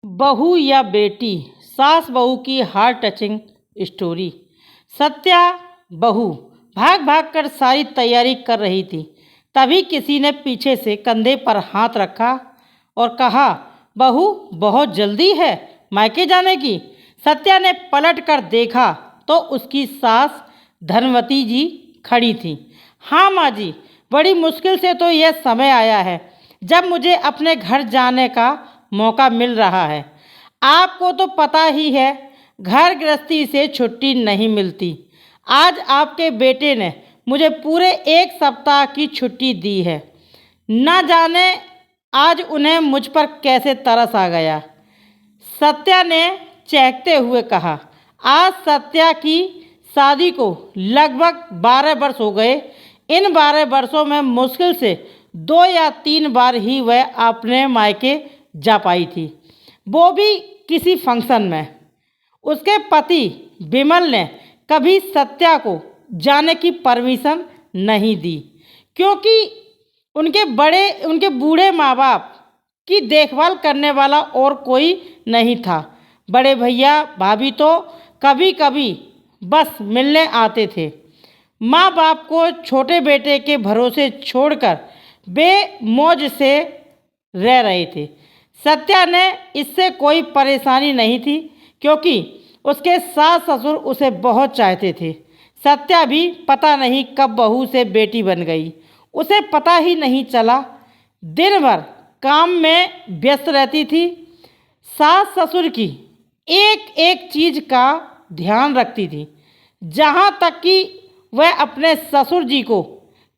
बहू या बेटी, सास बहू की हार्ट टचिंग स्टोरी। सत्या बहू भाग भाग कर सारी तैयारी कर रही थी। तभी किसी ने पीछे से कंधे पर हाथ रखा और कहा, बहू बहुत जल्दी है मायके जाने की। सत्या ने पलट कर देखा तो उसकी सास धनवती जी खड़ी थी। हाँ माँ जी, बड़ी मुश्किल से तो यह समय आया है जब मुझे अपने घर जाने का मौका मिल रहा है। आपको तो पता ही है, घर गृहस्थी से छुट्टी नहीं मिलती। आज आपके बेटे ने मुझे पूरे 1 सप्ताह की छुट्टी दी है। न जाने आज उन्हें मुझ पर कैसे तरस आ गया। सत्या ने चहकते हुए कहा। आज सत्या की शादी को लगभग 12 वर्ष हो गए। इन 12 वर्षों में मुश्किल से 2 या 3 बार ही वह अपने मायके जा पाई थी, वो भी किसी फंक्शन में। उसके पति विमल ने कभी सत्या को जाने की परमिशन नहीं दी, क्योंकि उनके बूढ़े माँ बाप की देखभाल करने वाला और कोई नहीं था। बड़े भैया भाभी तो कभी कभी बस मिलने आते थे। माँ बाप को छोटे बेटे के भरोसे छोड़कर बेमौज से रह रहे थे। सत्या ने इससे कोई परेशानी नहीं थी, क्योंकि उसके सास ससुर उसे बहुत चाहते थे। सत्या भी पता नहीं कब बहू से बेटी बन गई, उसे पता ही नहीं चला। दिन भर काम में व्यस्त रहती थी। सास ससुर की एक एक चीज़ का ध्यान रखती थी, जहाँ तक कि वह अपने ससुर जी को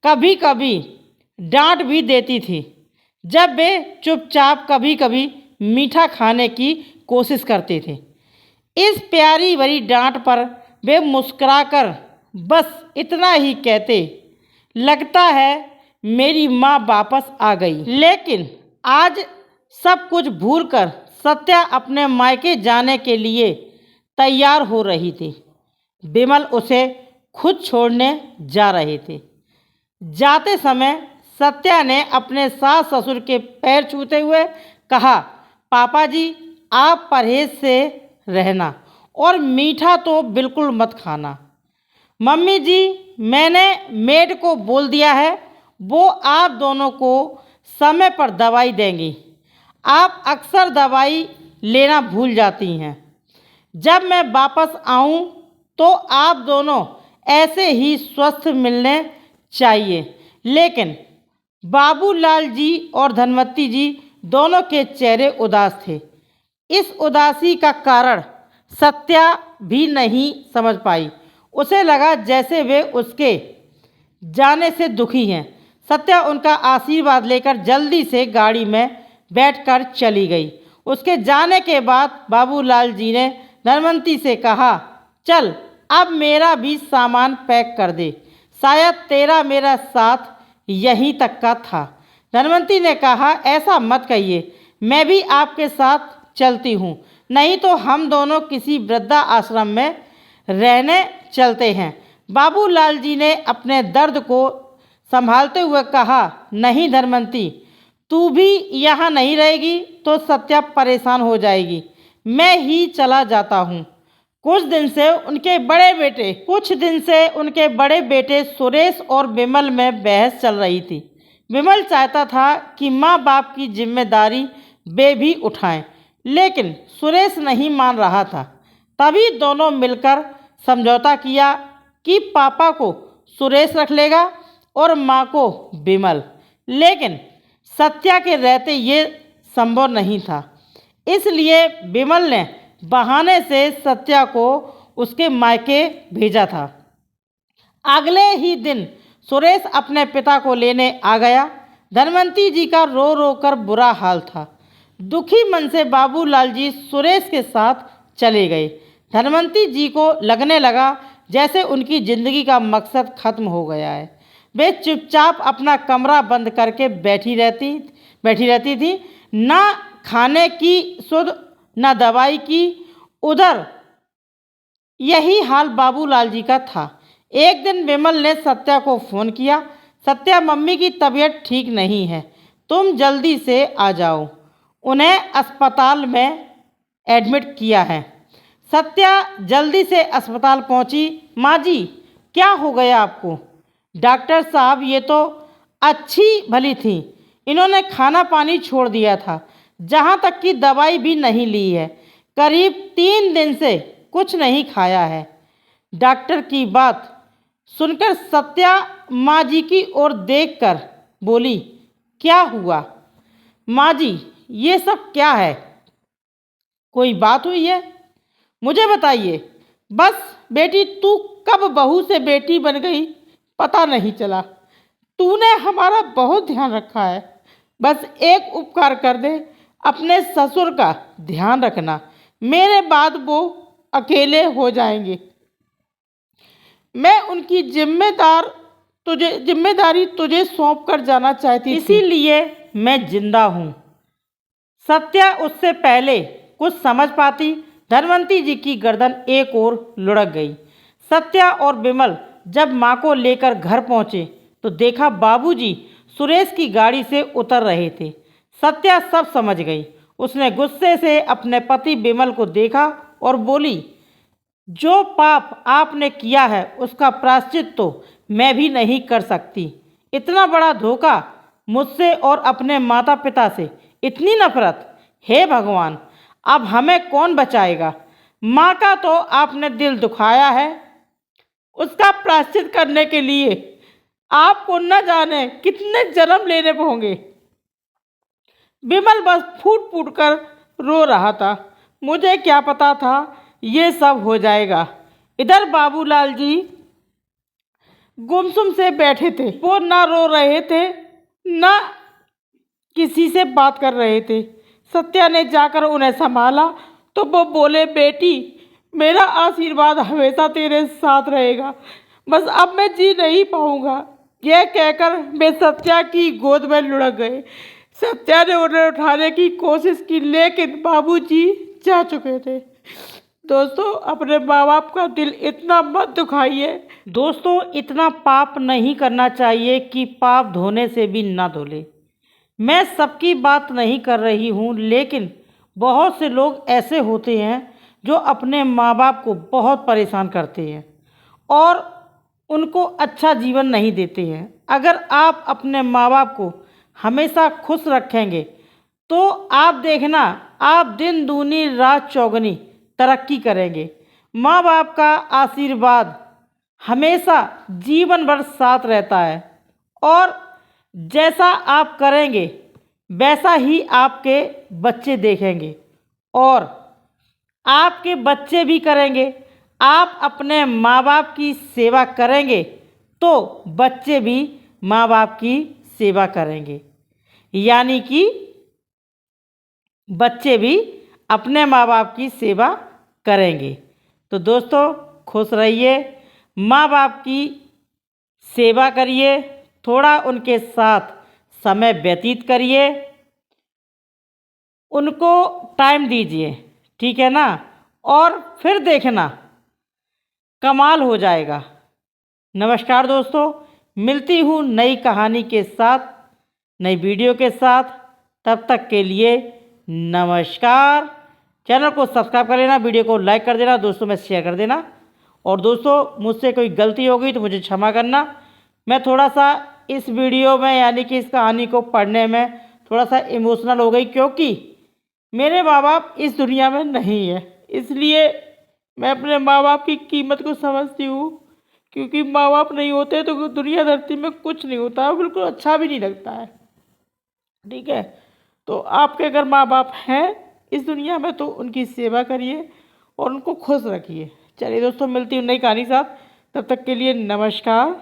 कभी कभी डांट भी देती थी जब वे चुपचाप कभी कभी मीठा खाने की कोशिश करते थे। इस प्यारी भरी डांट पर वे मुस्कुराकर बस इतना ही कहते, लगता है मेरी माँ वापस आ गई। लेकिन आज सब कुछ भूलकर सत्या अपने मायके जाने के लिए तैयार हो रही थी। विमल उसे खुद छोड़ने जा रहे थे। जाते समय सत्या ने अपने सास ससुर के पैर छूते हुए कहा, पापा जी आप परहेज से रहना और मीठा तो बिल्कुल मत खाना। मम्मी जी मैंने मेड को बोल दिया है, वो आप दोनों को समय पर दवाई देंगी। आप अक्सर दवाई लेना भूल जाती हैं। जब मैं वापस आऊं तो आप दोनों ऐसे ही स्वस्थ मिलने चाहिए। लेकिन बाबूलाल जी और धनवती जी दोनों के चेहरे उदास थे। इस उदासी का कारण सत्या भी नहीं समझ पाई। उसे लगा जैसे वे उसके जाने से दुखी हैं। सत्या उनका आशीर्वाद लेकर जल्दी से गाड़ी में बैठकर चली गई। उसके जाने के बाद बाबूलाल जी ने धनवंती से कहा, चल अब मेरा भी सामान पैक कर दे, शायद तेरा मेरा साथ यहीं तक का था। धनवंती ने कहा, ऐसा मत कहिए, मैं भी आपके साथ चलती हूँ, नहीं तो हम दोनों किसी वृद्धा आश्रम में रहने चलते हैं। बाबूलाल जी ने अपने दर्द को संभालते हुए कहा, नहीं धनवंती, तू भी यहाँ नहीं रहेगी तो सत्या परेशान हो जाएगी, मैं ही चला जाता हूँ। कुछ दिन से उनके बड़े बेटे सुरेश और विमल में बहस चल रही थी। विमल चाहता था कि माँ बाप की जिम्मेदारी वे भी उठाएं, लेकिन सुरेश नहीं मान रहा था। तभी दोनों मिलकर समझौता किया कि पापा को सुरेश रख लेगा और माँ को विमल। लेकिन सत्या के रहते ये संभव नहीं था, इसलिए विमल ने बहाने से सत्या को उसके मायके भेजा था। अगले ही दिन सुरेश अपने पिता को लेने आ गया। धनवंती जी का रो रो कर बुरा हाल था। दुखी मन से बाबूलाल जी सुरेश के साथ चले गए। धनवंती जी को लगने लगा जैसे उनकी जिंदगी का मकसद खत्म हो गया है। वे चुपचाप अपना कमरा बंद करके बैठी रहती थी, ना खाने की सुध न दवाई की। उधर यही हाल बाबूलाल जी का था। एक दिन विमल ने सत्या को फ़ोन किया, सत्या मम्मी की तबीयत ठीक नहीं है, तुम जल्दी से आ जाओ, उन्हें अस्पताल में एडमिट किया है। सत्या जल्दी से अस्पताल पहुंची। माँ जी, क्या हो गया आपको? डॉक्टर साहब, ये तो अच्छी भली थी, इन्होंने खाना पानी छोड़ दिया था, जहाँ तक कि दवाई भी नहीं ली है। करीब 3 दिन से कुछ नहीं खाया है। डॉक्टर की बात सुनकर सत्या माँ जी की ओर देखकर बोली, क्या हुआ? माँ जी, ये सब क्या है? कोई बात हुई है? मुझे बताइए। बस बेटी, तू कब बहू से बेटी बन गई पता नहीं चला। तूने हमारा बहुत ध्यान रखा है। बस एक उपकार कर दे, अपने ससुर का ध्यान रखना। मेरे बाद वो अकेले हो जाएंगे। मैं उनकी जिम्मेदारी तुझे सौंप कर जाना चाहती थी, इसीलिए मैं जिंदा हूँ। सत्या उससे पहले कुछ समझ पाती, धनवंती जी की गर्दन एक ओर लुढ़क गई। सत्या और विमल जब माँ को लेकर घर पहुँचे तो देखा बाबूजी सुरेश की गाड़ी से उतर रहे थे। सत्या सब समझ गई। उसने गुस्से से अपने पति विमल को देखा और बोली, जो पाप आपने किया है उसका प्रायश्चित तो मैं भी नहीं कर सकती। इतना बड़ा धोखा, मुझसे और अपने माता पिता से इतनी नफरत। हे भगवान, अब हमें कौन बचाएगा? माँ का तो आपने दिल दुखाया है, उसका प्रायश्चित करने के लिए आपको न जाने कितने जन्म लेने होंगे। विमल बस फूट फूट कर रो रहा था। मुझे क्या पता था ये सब हो जाएगा। इधर बाबूलाल जी गुमसुम से बैठे थे। वो ना रो रहे थे, ना किसी से बात कर रहे थे। सत्या ने जाकर उन्हें संभाला तो वो बोले, बेटी, मेरा आशीर्वाद हमेशा तेरे साथ रहेगा। बस अब मैं जी नहीं पाऊंगा। यह कहकर वे सत्या की गोद में लुढ़क गए। सत्या ने उन्हें उठाने की कोशिश की, लेकिन बाबूजी जा चुके थे। दोस्तों, अपने माँ बाप का दिल इतना मत दुखाइए। दोस्तों, इतना पाप नहीं करना चाहिए कि पाप धोने से भी ना धुले। मैं सबकी बात नहीं कर रही हूँ, लेकिन बहुत से लोग ऐसे होते हैं जो अपने माँ बाप को बहुत परेशान करते हैं और उनको अच्छा जीवन नहीं देते हैं। अगर आप अपने माँ बाप को हमेशा खुश रखेंगे तो आप देखना, आप दिन दूनी रात चौगनी तरक्की करेंगे। माँ बाप का आशीर्वाद हमेशा जीवन भर साथ रहता है और जैसा आप करेंगे वैसा ही आपके बच्चे देखेंगे और आपके बच्चे भी करेंगे। आप अपने माँ बाप की सेवा करेंगे तो बच्चे भी माँ बाप की सेवा करेंगे, यानी कि बच्चे भी अपने माँ बाप की सेवा करेंगे। तो दोस्तों, खुश रहिए, माँ बाप की सेवा करिए, थोड़ा उनके साथ समय व्यतीत करिए, उनको टाइम दीजिए, ठीक है ना? और फिर देखना कमाल हो जाएगा। नमस्कार दोस्तों, मिलती हूँ नई कहानी के साथ, नई वीडियो के साथ। तब तक के लिए नमस्कार। चैनल को सब्सक्राइब कर लेना, वीडियो को लाइक कर देना, दोस्तों में शेयर कर देना। और दोस्तों, मुझसे कोई गलती हो गई तो मुझे क्षमा करना। मैं थोड़ा सा इस वीडियो में, यानी कि इस कहानी को पढ़ने में थोड़ा सा इमोशनल हो गई, क्योंकि मेरे माँ बाप इस दुनिया में नहीं है। इसलिए मैं अपने माँ बाप की कीमत को समझती हूँ, क्योंकि माँ बाप नहीं होते तो दुनिया धरती में कुछ नहीं होता, बिल्कुल अच्छा भी नहीं लगता है, ठीक है? तो आपके अगर माँ बाप हैं इस दुनिया में तो उनकी सेवा करिए और उनको खुश रखिए। चलिए दोस्तों, मिलती हूँ नई कहानी के साथ। तब तक के लिए नमस्कार।